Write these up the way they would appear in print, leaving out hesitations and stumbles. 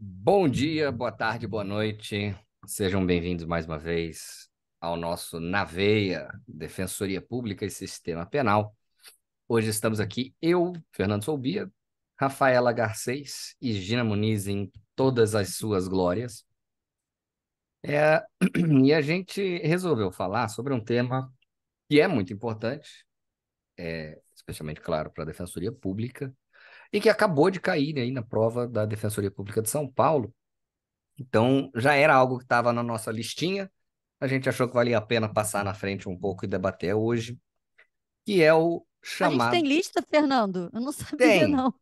Bom dia, boa tarde, boa noite. Sejam bem-vindos mais uma vez ao nosso Na Veia, Defensoria Pública e Sistema Penal. Hoje estamos aqui, eu, Fernando Soubia, Rafaela Garcês e Gina Muniz em todas as suas glórias. E a gente resolveu falar sobre um tema que é muito importante, especialmente, claro, para a Defensoria Pública, e que acabou de cair aí na prova da Defensoria Pública de São Paulo. Então, já era algo que estava na nossa listinha. A gente achou que valia a pena passar na frente um pouco e debater hoje, que é o A gente tem chamado. lista, Fernando? Eu não sabia, Tem, não.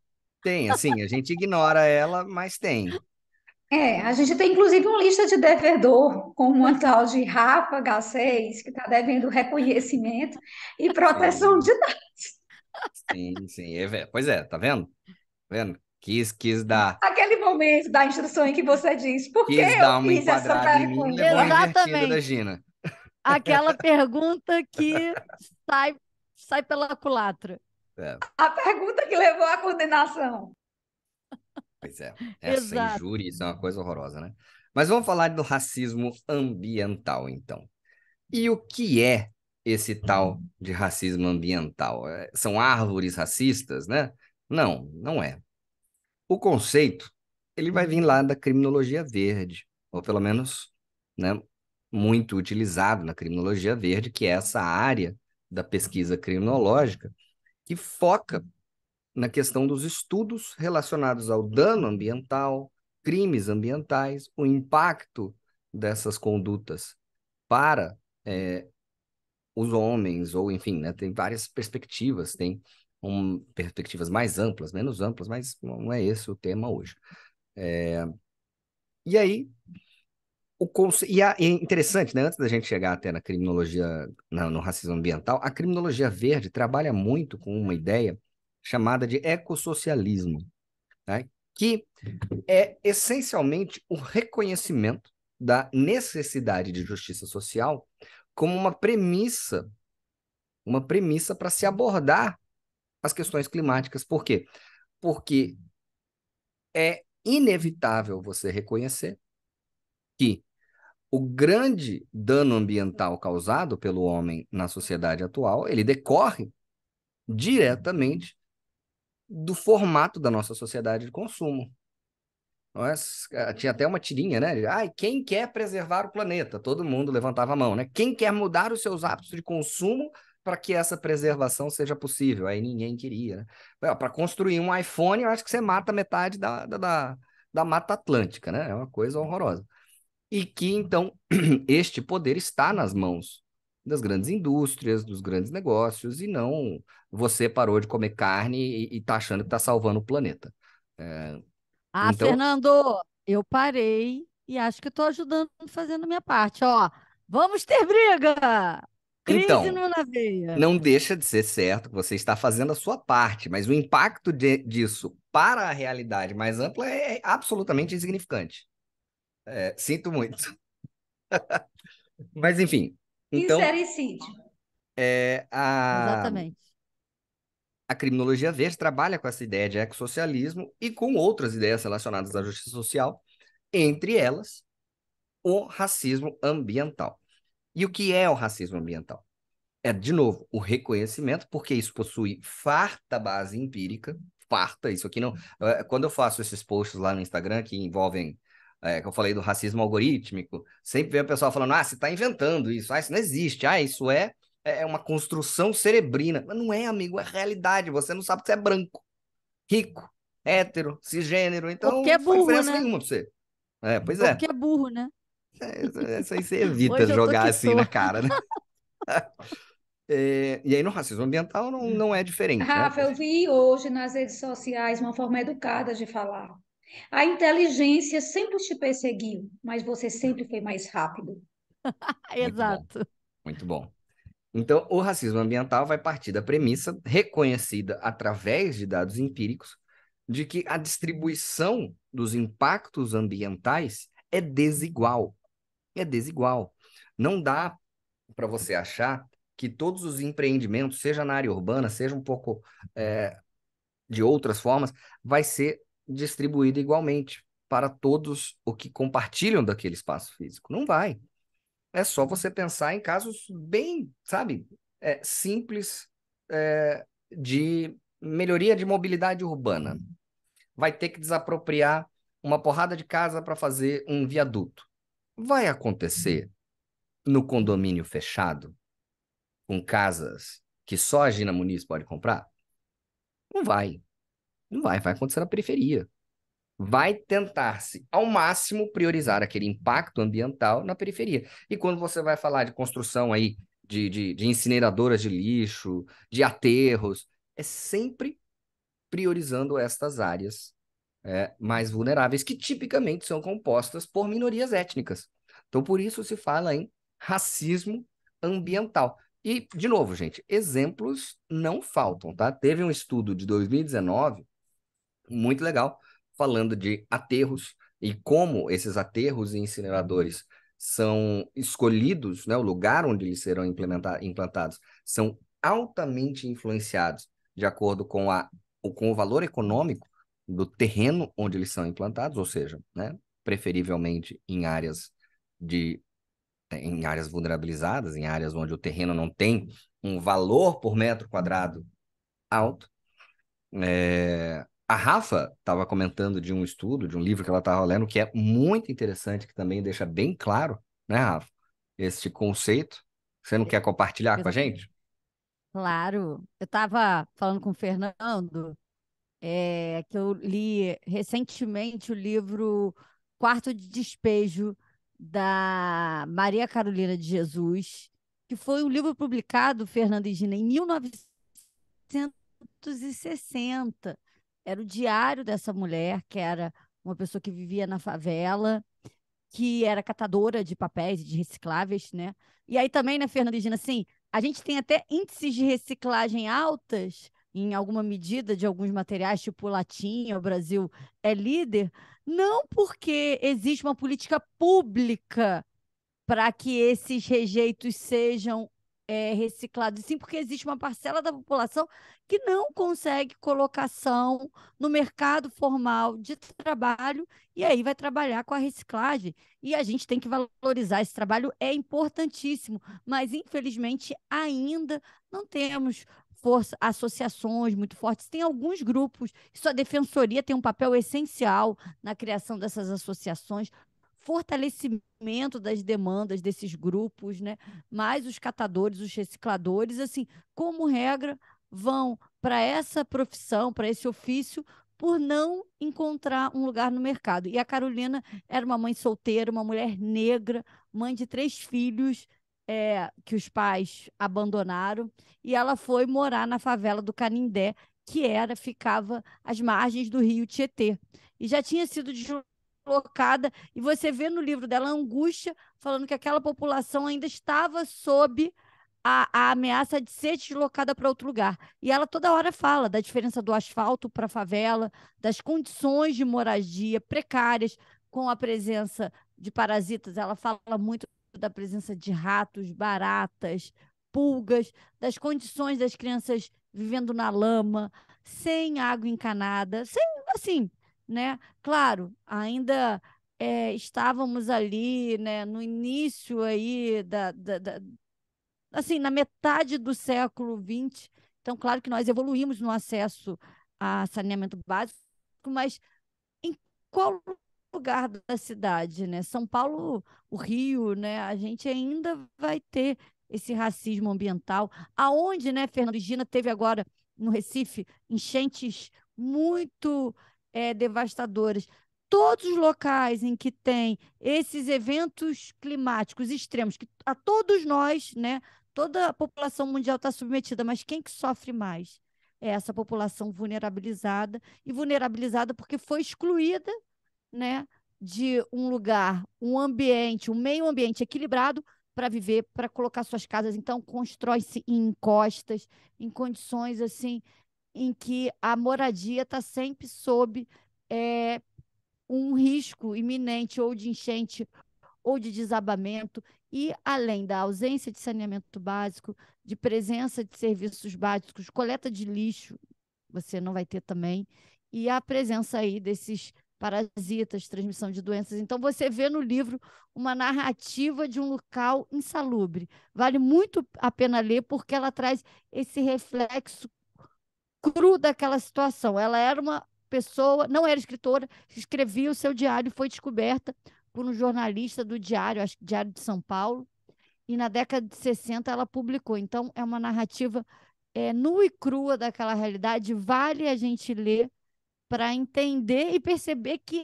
tem, assim, a gente ignora ela, mas tem. A gente tem inclusive uma lista de devedor com uma tal de Rafa H6, que está devendo reconhecimento e proteção Sim, de dados. sim. Pois é, tá vendo? Tá vendo? Quis dar, Aquele momento da instrução em que você diz, por que quis eu dar uma fiz essa enquadrada em mim e levou uma pergunta? invertida da Exatamente. Gina. Aquela pergunta que sai, sai pela culatra. É, A pergunta que levou à condenação. pois é, essa Exato. injúria, isso é uma coisa horrorosa, né? Mas vamos falar do racismo ambiental, então. E o que é esse tal de racismo ambiental? São árvores racistas, né? Não, não é. O conceito, ele vai vir lá da criminologia verde, ou pelo menos, né, muito utilizado na criminologia verde, que é essa área da pesquisa criminológica que foca na questão dos estudos relacionados ao dano ambiental, crimes ambientais, o impacto dessas condutas para os homens, ou enfim, né, tem várias perspectivas, tem perspectivas mais amplas, menos amplas, mas não é esse o tema hoje. E aí, e é interessante, né, antes da gente chegar até na criminologia, no racismo ambiental, a criminologia verde trabalha muito com uma ideia chamada de ecossocialismo, né, que é essencialmente o reconhecimento da necessidade de justiça social como uma premissa para se abordar as questões climáticas. Por quê? Porque é inevitável você reconhecer que o grande dano ambiental causado pelo homem na sociedade atual, ele decorre diretamente do formato da nossa sociedade de consumo. Tinha até uma tirinha, né? Ai, quem quer preservar o planeta? Todo mundo levantava a mão, né? Quem quer mudar os seus hábitos de consumo para que essa preservação seja possível? Aí ninguém queria, né? Para construir um iPhone, eu acho que você mata metade da Mata Atlântica, né? É uma coisa horrorosa. E que, então, este poder está nas mãos das grandes indústrias, dos grandes negócios, e não você parou de comer carne e está achando que está salvando o planeta. É, Ah, então, Fernando, eu parei e acho que estou ajudando, fazendo a minha parte. Ó, vamos ter briga! Crise Então, no na veia. não deixa de ser certo que você está fazendo a sua parte, mas o impacto disso para a realidade mais ampla é absolutamente insignificante. Sinto muito. Mas, enfim, então, Sincericídio. é, a, Exatamente. a criminologia verde trabalha com essa ideia de ecossocialismo e com outras ideias relacionadas à justiça social, entre elas o racismo ambiental. E o que é o racismo ambiental? É, de novo, o reconhecimento, porque isso possui farta base empírica, farta, isso aqui não. Quando eu faço esses posts lá no Instagram que envolvem, que eu falei do racismo algorítmico, sempre vem o pessoal falando, você está inventando isso, isso não existe, isso é uma construção cerebrina. Mas não é, amigo, é realidade, você não sabe que você é branco, rico, hétero, cisgênero, Porque então é não faz burro, diferença né? nenhuma para você. Pois é. Porque é burro, né? Isso aí você evita Hoje eu tô jogar que assim na tô. cara, né? E aí no racismo ambiental não é diferente, né? Rafa, eu vi hoje nas redes sociais uma forma educada de falar. A inteligência sempre te perseguiu, mas você sempre foi mais rápido. Muito bom, Exato. muito bom. Então, o racismo ambiental vai partir da premissa, reconhecida através de dados empíricos, de que a distribuição dos impactos ambientais é desigual. É desigual. Não dá para você achar que todos os empreendimentos, seja na área urbana, seja um pouco de outras formas, vai ser distribuído igualmente para todos o que compartilham daquele espaço físico. Não vai. É só você pensar em casos bem, sabe, simples, de melhoria de mobilidade urbana. Vai ter que desapropriar uma porrada de casa para fazer um viaduto. Vai acontecer no condomínio fechado, com casas que só a Gina Muniz pode comprar? Não vai. Não vai. Vai acontecer na periferia. Vai tentar-se, ao máximo, priorizar aquele impacto ambiental na periferia. E quando você vai falar de construção aí, de incineradoras de lixo, de aterros, é sempre priorizando estas áreas mais vulneráveis, que tipicamente são compostas por minorias étnicas. Então, por isso se fala em racismo ambiental. E, de novo, gente, exemplos não faltam, tá? Teve um estudo de 2019 muito legal, falando de aterros e como esses aterros e incineradores são escolhidos, né, o lugar onde eles serão implantados, são altamente influenciados de acordo com o valor econômico do terreno onde eles são implantados, ou seja, né, preferivelmente em áreas vulnerabilizadas, em áreas onde o terreno não tem um valor por metro quadrado alto. A Rafa estava comentando de um estudo, de um livro que ela estava lendo, que é muito interessante, que também deixa bem claro, né, Rafa, esse conceito. Você não quer compartilhar com a Exatamente. gente? Claro. Eu estava falando com o Fernando, que eu li recentemente o livro Quarto de Despejo, da Maria Carolina de Jesus, que foi um livro publicado, Fernando e Gina, em 1960. Era o diário dessa mulher, que era uma pessoa que vivia na favela, que era catadora de papéis e de recicláveis, né? E aí também, né, Fernanda e Gina, assim, a gente tem até índices de reciclagem altas, em alguma medida, de alguns materiais, tipo latinha, o Brasil é líder, não porque existe uma política pública para que esses rejeitos sejam reciclados, sim, porque existe uma parcela da população que não consegue colocação no mercado formal de trabalho e aí vai trabalhar com a reciclagem. E a gente tem que valorizar esse trabalho, é importantíssimo, mas infelizmente ainda não temos associações muito fortes. Tem alguns grupos, isso a defensoria tem um papel essencial na criação dessas associações, fortalecimento das demandas desses grupos, né? Mas os catadores, os recicladores, assim, como regra, vão para essa profissão, para esse ofício, por não encontrar um lugar no mercado. E a Carolina era uma mãe solteira, uma mulher negra, mãe de 3 filhos, que os pais abandonaram, e ela foi morar na favela do Canindé, ficava às margens do rio Tietê. E já tinha sido deslocada, e você vê no livro dela a angústia, falando que aquela população ainda estava sob a ameaça de ser deslocada para outro lugar. E ela toda hora fala da diferença do asfalto para a favela, das condições de moradia precárias, com a presença de parasitas. Ela fala muito da presença de ratos, baratas, pulgas, das condições das crianças vivendo na lama, sem água encanada, sem, assim, né? Claro, ainda estávamos ali, né, no início aí assim, na metade do século XX. Então, claro que nós evoluímos no acesso a saneamento básico, mas em qual lugar da cidade, né? São Paulo, o Rio, né? A gente ainda vai ter esse racismo ambiental. Aonde, né, Fernando e Gina, teve agora no Recife enchentes muito devastadoras. Todos os locais em que tem esses eventos climáticos extremos, que a todos nós, né, toda a população mundial está submetida, mas quem que sofre mais? É essa população vulnerabilizada, e vulnerabilizada porque foi excluída, né, de um lugar, um ambiente, um meio ambiente equilibrado para viver, para colocar suas casas. Então, constrói-se em encostas, em condições assim, em que a moradia está sempre sob um risco iminente ou de enchente ou de desabamento, e além da ausência de saneamento básico, de presença de serviços básicos, coleta de lixo, você não vai ter também, e a presença aí desses parasitas, transmissão de doenças. Então, você vê no livro uma narrativa de um local insalubre. Vale muito a pena ler, porque ela traz esse reflexo cru daquela situação. Ela era uma pessoa, não era escritora, escrevia o seu diário, foi descoberta por um jornalista do Diário, acho que Diário de São Paulo, e na década de 60 ela publicou. Então, é uma narrativa nua e crua daquela realidade, vale a gente ler para entender e perceber que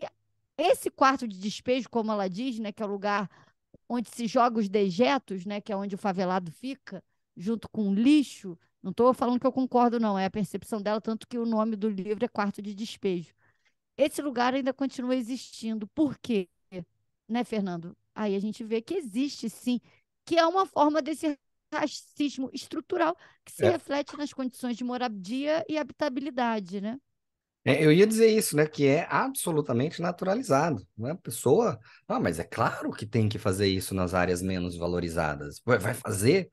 esse quarto de despejo, como ela diz, né, que é o lugar onde se joga os dejetos, né, que é onde o favelado fica, junto com o lixo. Não estou falando que eu concordo, não, é a percepção dela, tanto que o nome do livro é Quarto de Despejo. Esse lugar ainda continua existindo. Por quê? Né, Fernando? Aí a gente vê que existe, sim, que é uma forma desse racismo estrutural que se É. reflete nas condições de moradia e habitabilidade, né? Eu ia dizer isso, né? Que é absolutamente naturalizado, né? A pessoa, mas é claro que tem que fazer isso nas áreas menos valorizadas. Vai fazer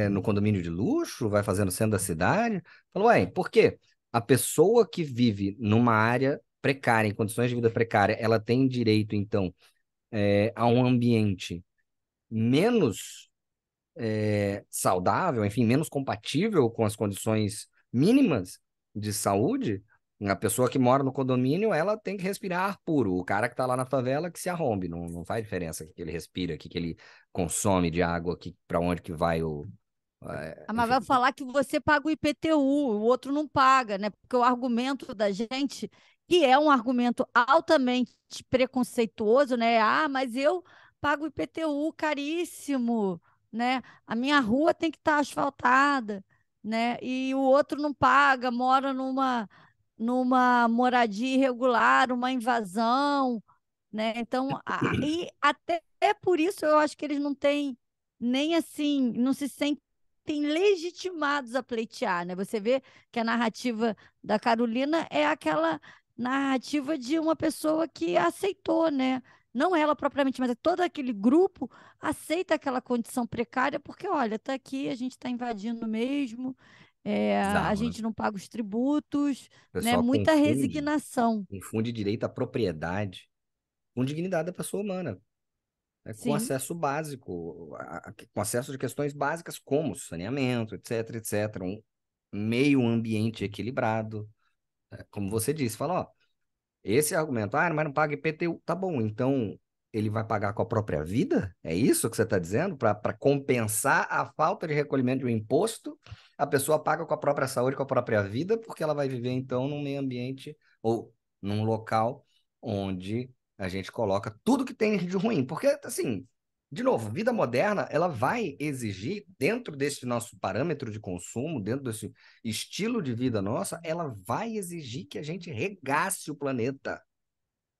no condomínio de luxo? Vai fazer no centro da cidade? Falou, por quê? A pessoa que vive numa área precária, em condições de vida precária, ela tem direito, então, a um ambiente menos saudável, enfim, menos compatível com as condições mínimas de saúde. A pessoa que mora no condomínio, ela tem que respirar ar puro. O cara que está lá na favela, que se arrombe. Não faz diferença o que ele respira, o que ele consome de água, para onde que vai o... Mas enfim. vai falar que você paga o IPTU, o outro não paga, né? Porque o argumento da gente, que é um argumento altamente preconceituoso, né? Ah, mas eu pago o IPTU caríssimo, né? A minha rua tem que estar asfaltada, né? E o outro não paga, mora numa moradia irregular, uma invasão, né? Então, e até por isso eu acho que eles não têm nem assim, não se sentem legitimados a pleitear, né? Você vê que a narrativa da Carolina é aquela narrativa de uma pessoa que aceitou, né? Não ela propriamente, mas é todo aquele grupo aceita aquela condição precária, porque, olha, tá aqui, a gente está invadindo mesmo, a Bizarro, né? gente não paga os tributos, O né? pessoal Muita resignação. confunde direito à propriedade com dignidade da pessoa humana. Com Sim, acesso básico, com acesso de questões básicas como saneamento, etc, etc, um meio ambiente equilibrado. Como você disse, fala, ó, esse argumento, mas não paga IPTU, tá bom, então ele vai pagar com a própria vida? É isso que você está dizendo? Para compensar a falta de recolhimento de um imposto, a pessoa paga com a própria saúde, com a própria vida, porque ela vai viver, então, num meio ambiente ou num local onde a gente coloca tudo que tem de ruim. Porque, assim, de novo, vida moderna, ela vai exigir, dentro desse nosso parâmetro de consumo, dentro desse estilo de vida nossa, ela vai exigir que a gente regasse o planeta.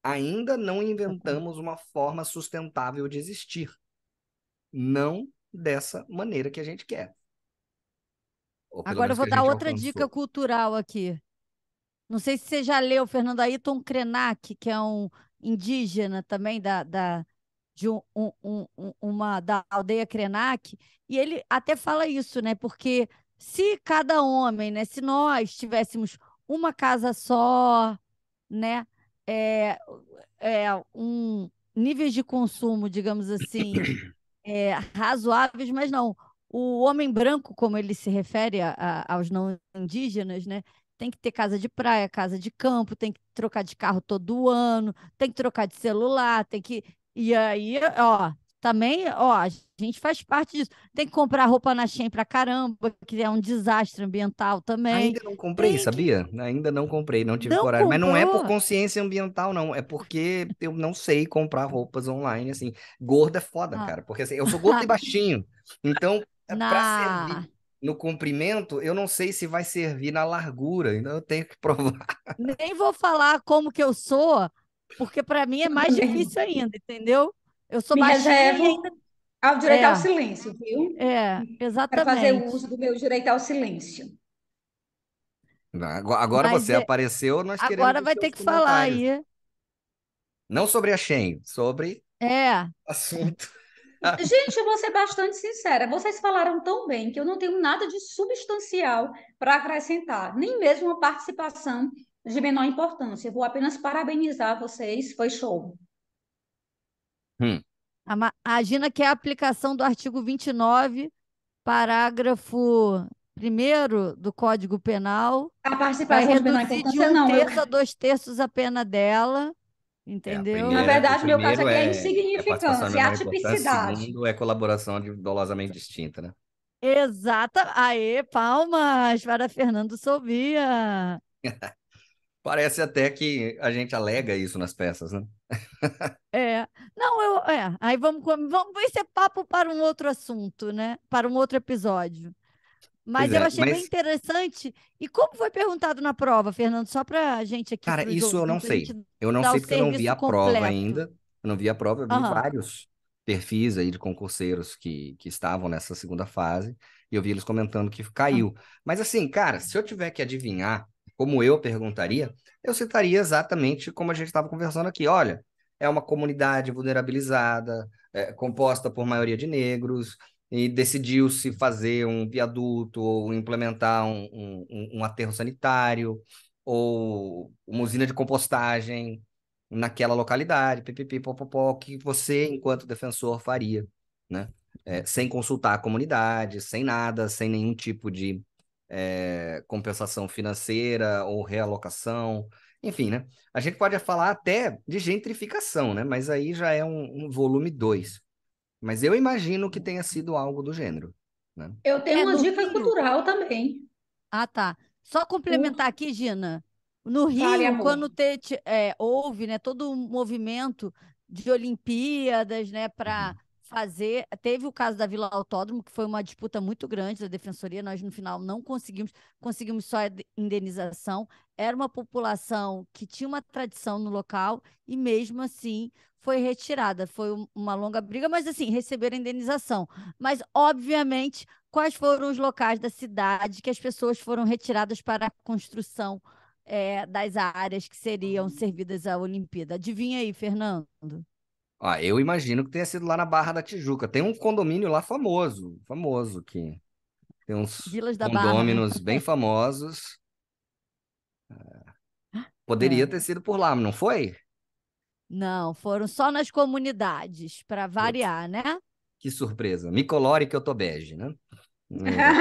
Ainda não exatamente. inventamos uma forma sustentável de existir. Não dessa maneira que a gente quer. Ou pelo Agora eu menos que vou a dar gente outra dica alcançou. cultural aqui. Não sei se você já leu Fernando Ayrton Krenak, que é um indígena também de da aldeia Krenak, e ele até fala isso, né? Porque se cada homem, né, se nós tivéssemos uma casa só, né, é, um níveis de consumo, digamos assim, razoáveis, mas não. O homem branco, como ele se refere aos não indígenas, né? Tem que ter casa de praia, casa de campo, tem que trocar de carro todo ano, tem que trocar de celular, tem que. E aí, ó, também, ó, a gente faz parte disso. Tem que comprar roupa na Shein pra caramba, que é um desastre ambiental também. Ainda não comprei, Tem que. sabia? Ainda não comprei, não tive Não coragem. Mas não é por comprou? consciência ambiental, não. É porque eu não sei comprar roupas online, assim. Gordo é foda, Ah, cara. Porque assim, eu sou gordo e baixinho. Então, para na servir no comprimento, eu não sei se vai servir na largura. Então, eu tenho que provar. Nem vou falar como que eu sou, porque para mim é Eu mais também difícil ainda, entendeu? Eu sou me baixinha e reservo ainda. ao direito ao É, silêncio, viu? Para fazer o exatamente. uso do meu direito ao silêncio. Agora Mas você apareceu, nós queremos agora os vai ter seus que falar comentários. aí. Não sobre a Shein, sobre É, assunto. Gente, eu vou ser bastante sincera. Vocês falaram tão bem que eu não tenho nada de substancial para acrescentar, nem mesmo uma participação de menor importância. Eu vou apenas parabenizar vocês, foi show. Hum, A Gina quer a aplicação do artigo 29, parágrafo primeiro do Código Penal. A Vai participação de menor reduzir de importância, um não. terço a 2/3 a pena dela, a entendeu? Na primeira, o verdade, meu caso primeiro aqui é é participação de insignificância, é menor importância, o atipicidade. segundo é colaboração dolosamente distinta, né? Exata. Aê, palmas para Fernando Sobia. Parece até que a gente alega isso nas peças, né? É. Não, aí vamos, isso é papo para um outro assunto, né? Para um outro episódio. Pois Mas eu é, achei bem mas, interessante. E como foi perguntado na prova, Fernando? Só para a gente aqui, cara, para os isso eu não ouvintes, a sei. gente Eu não dar o sei porque eu não vi serviço a prova completo. ainda. Eu não vi a prova, eu vi Aham. vários perfis aí de concurseiros que estavam nessa segunda fase, e eu vi eles comentando que caiu. Mas assim, cara, se eu tiver que adivinhar como eu perguntaria, eu citaria exatamente como a gente estava conversando aqui. Olha, é uma comunidade vulnerabilizada, composta por maioria de negros, e decidiu-se fazer um viaduto ou implementar um aterro sanitário ou uma usina de compostagem naquela localidade, pipipi, popopó, que você, enquanto defensor, faria, né? Sem consultar a comunidade, sem nada, sem nenhum tipo de compensação financeira ou realocação, enfim, né? A gente pode falar até de gentrificação, né? Mas aí já é um volume 2. Mas eu imagino que tenha sido algo do gênero, né? Eu tenho uma No dica Rio. cultural também. Ah, tá. Só complementar aqui, Gina. No Fale, Rio, amor. quando houve, né, todo um movimento de Olimpíadas, né, para Uhum. fazer. Teve o caso da Vila Autódromo, que foi uma disputa muito grande da Defensoria. Nós, no final, não conseguimos só a indenização. Era uma população que tinha uma tradição no local e, mesmo assim, foi retirada. Foi uma longa briga, mas, assim, receberam a indenização. Mas, obviamente, quais foram os locais da cidade que as pessoas foram retiradas para a construção das áreas que seriam servidas à Olimpíada? Adivinha aí, Fernando? Ah, eu imagino que tenha sido lá na Barra da Tijuca. Tem um condomínio lá famoso, que tem uns Vilas da Barra, né? condôminos bem famosos. Poderia É. ter sido por lá, não foi? Não, foram só nas comunidades, para Putz, variar, né? que surpresa. Me colore que eu tô bege, né? É,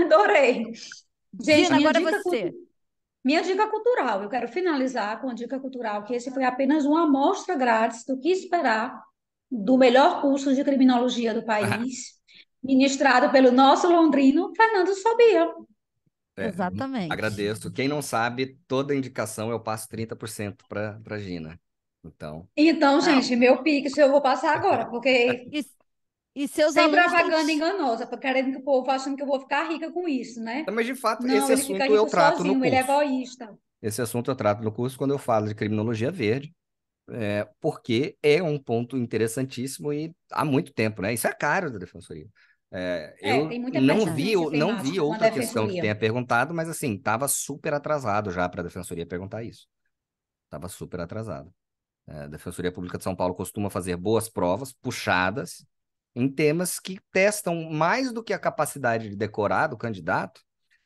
Adorei. Gente, Gina, agora é você. minha dica cultural. Eu quero finalizar com a dica cultural, que esse foi apenas uma amostra grátis do que esperar do melhor curso de criminologia do país, ministrado pelo nosso londrino, Fernando Sobia. é, Exatamente. agradeço. Quem não sabe, toda indicação eu passo 30% para Gina. Então, Então, Não. gente, meu pix eu vou passar agora, porque E, e seus sem alunos têm. propaganda enganosa, porque querendo que o povo achando que eu vou ficar rica com isso, né? mas de fato, Não, esse ele fica assunto eu rico trato no sozinho, ele é curso. egoísta. Esse assunto eu trato no curso quando eu falo de criminologia verde. Porque é um ponto interessantíssimo e há muito tempo, né? Isso é caro da defensoria. Tem Eu muita não vi, pertinência não vi temática com a outra questão que defensoria. tenha perguntado, mas assim, estava super atrasado já para a defensoria perguntar isso. Estava super atrasado. A Defensoria Pública de São Paulo costuma fazer boas provas, puxadas, em temas que testam mais do que a capacidade de decorar do candidato,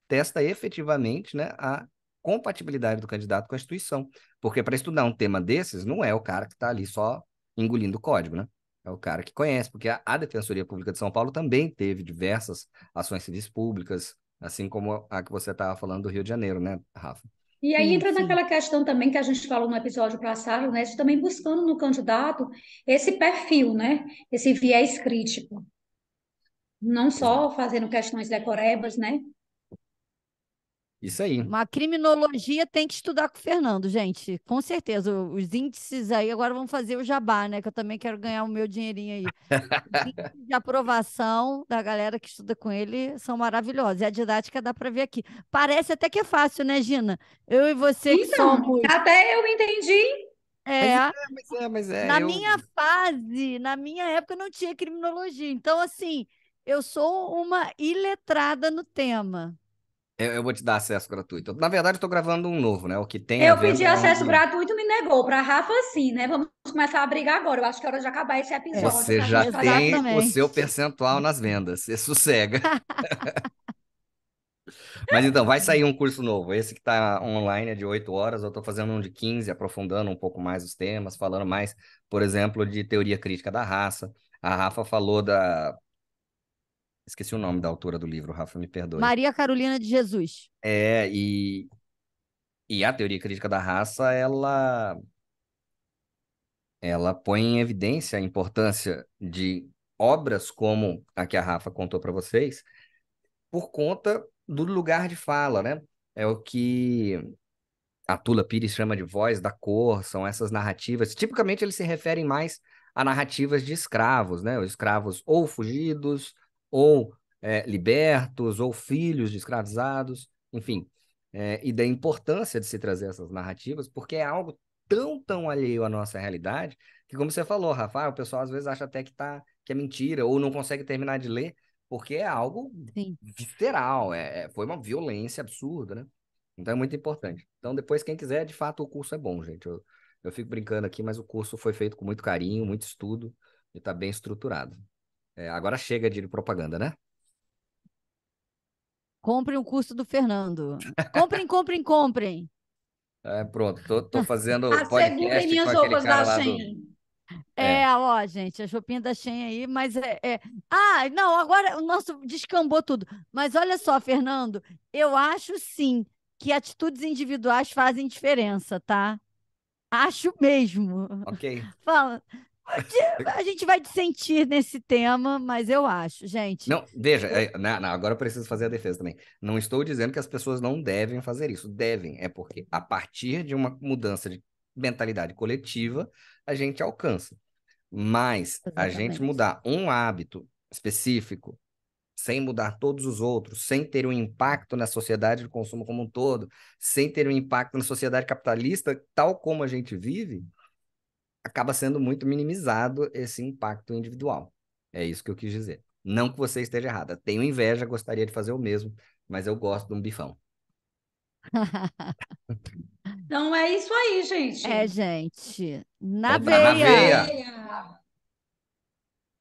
testa efetivamente, né, a compatibilidade do candidato com a instituição. Porque para estudar um tema desses, não é o cara que está ali só engolindo o código, né? É o cara que conhece, porque a Defensoria Pública de São Paulo também teve diversas ações civis públicas, assim como a que você estava falando do Rio de Janeiro, né, Rafa? E aí Sim, entra sim. naquela questão também que a gente falou no episódio passado, né? De também buscando no candidato esse perfil, né? Esse viés crítico. Não só Exato. fazendo questões decorebas, né? Isso aí. Uma criminologia tem que estudar com o Fernando, gente. Com certeza. Os índices aí agora vão fazer o jabá, né? Que eu também quero ganhar o meu dinheirinho aí. Os índices de aprovação da galera que estuda com ele são maravilhosos. E a didática dá para ver aqui. Parece até que é fácil, né, Gina? Eu e você que Então, somos. até eu entendi. Mas É, é, na eu, minha fase, na minha época, não tinha criminologia. Então, assim, eu sou uma iletrada no tema. eu vou te dar acesso gratuito. Na verdade, eu estou gravando um novo, né? O que tem a Eu ver pedi com acesso onde gratuito e me negou. Para Rafa, sim, né? Vamos começar a brigar agora. Eu acho que é hora de acabar esse É, episódio você para a já gente fazer. tem o seu exatamente. percentual nas vendas. Você sossega. Mas então, vai sair um curso novo. Esse que está online é de 8 horas, eu estou fazendo um de 15, aprofundando um pouco mais os temas, falando mais, por exemplo, de teoria crítica da raça. A Rafa falou da. Esqueci o nome da autora do livro, Rafa, me perdoe. Maria Carolina de Jesus. É, e a teoria crítica da raça, ela põe em evidência a importância de obras como a que a Rafa contou para vocês, por conta do lugar de fala, né? É o que a Tula Pires chama de voz da cor, são essas narrativas. Tipicamente, eles se referem mais a narrativas de escravos, né? Os escravos ou fugidos, ou libertos, ou filhos de escravizados, enfim. E da importância de se trazer essas narrativas, porque é algo tão alheio à nossa realidade, que como você falou, Rafael, o pessoal às vezes acha até que é mentira, ou não consegue terminar de ler, porque é algo Sim. visceral, foi uma violência absurda, né? Então é muito importante. Então, depois, quem quiser, de fato, o curso é bom, gente. Eu fico brincando aqui, mas o curso foi feito com muito carinho, muito estudo e está bem estruturado. Agora chega de propaganda, né? Comprem o curso do Fernando. Comprem, comprem, comprem. Pronto, tô fazendo Assegurem podcast com minhas aquele roupas cara da lá do. Shein. É, Ó, gente, as roupinhas da Shein aí, mas Ah, não, agora o nosso descambou tudo. Mas olha só, Fernando, eu acho sim que atitudes individuais fazem diferença, tá? Acho mesmo. ok. Fala, a gente vai dissentir nesse tema, mas eu acho, gente. Não, veja, não, agora eu preciso fazer a defesa também. Não estou dizendo que as pessoas não devem fazer isso. Devem, é porque a partir de uma mudança de mentalidade coletiva, a gente alcança. Mas a gente Exatamente. mudar um hábito específico, sem mudar todos os outros, sem ter um impacto na sociedade de consumo como um todo, sem ter um impacto na sociedade capitalista, tal como a gente vive, acaba sendo muito minimizado esse impacto individual. É isso que eu quis dizer. Não que você esteja errada. Tenho inveja, gostaria de fazer o mesmo, mas eu gosto de um bifão. Então é isso aí, gente. Gente, na Então tá na veia. veia. Veia.